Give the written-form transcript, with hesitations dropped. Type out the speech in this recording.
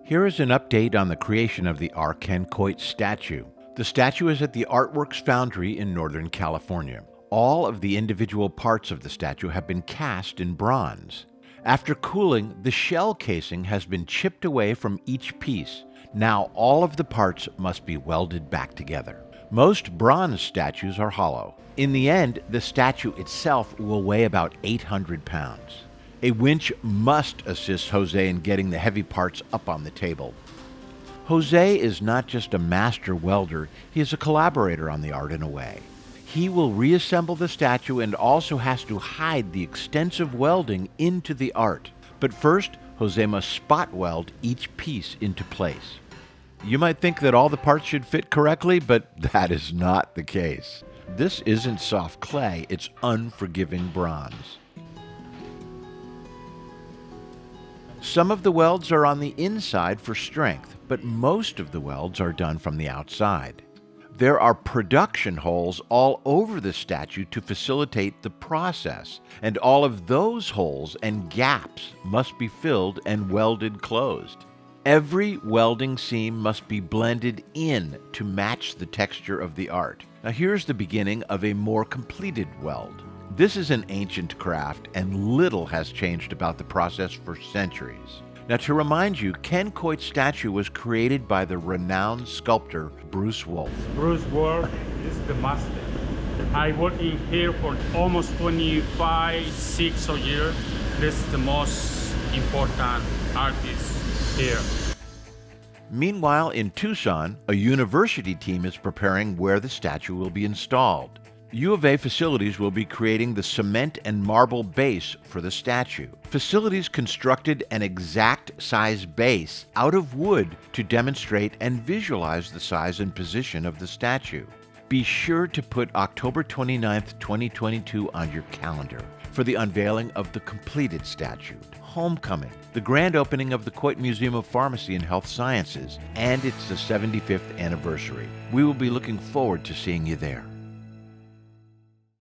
Here is an update on the creation of the Coit Statue. The statue is at the Artworks Foundry in Northern California. All of the individual parts of the statue have been cast in bronze. After cooling, the shell casing has been chipped away from each piece. Now all of the parts must be welded back together. Most bronze statues are hollow. In the end, the statue itself will weigh about 800 pounds. A winch must assist Jose in getting the heavy parts up on the table. Jose is not just a master welder, he is a collaborator on the art in a way. He will reassemble the statue and also has to hide the extensive welding into the art. But first, Jose must spot weld each piece into place. You might think that all the parts should fit correctly, but that is not the case. This isn't soft clay, it's unforgiving bronze. Some of the welds are on the inside for strength, but most of the welds are done from the outside. There are production holes all over the statue to facilitate the process, and all of those holes and gaps must be filled and welded closed. Every welding seam must be blended in to match the texture of the art. Now here's the beginning of a more completed weld. This is an ancient craft, and little has changed about the process for centuries. Now to remind you, Coit Statue was created by the renowned sculptor Bruce Wolf. Bruce Wolf is the master. I work in here for almost 26 years. This is the most important artist here. Meanwhile, in Tucson, a university team is preparing where the statue will be installed. U of A facilities will be creating the cement and marble base for the statue. Facilities constructed an exact size base out of wood to demonstrate and visualize the size and position of the statue. Be sure to put October 29th, 2022 on your calendar for the unveiling of the completed statue, Homecoming, the grand opening of the Coit Museum of Pharmacy and Health Sciences, and it's the 75th anniversary. We will be looking forward to seeing you there.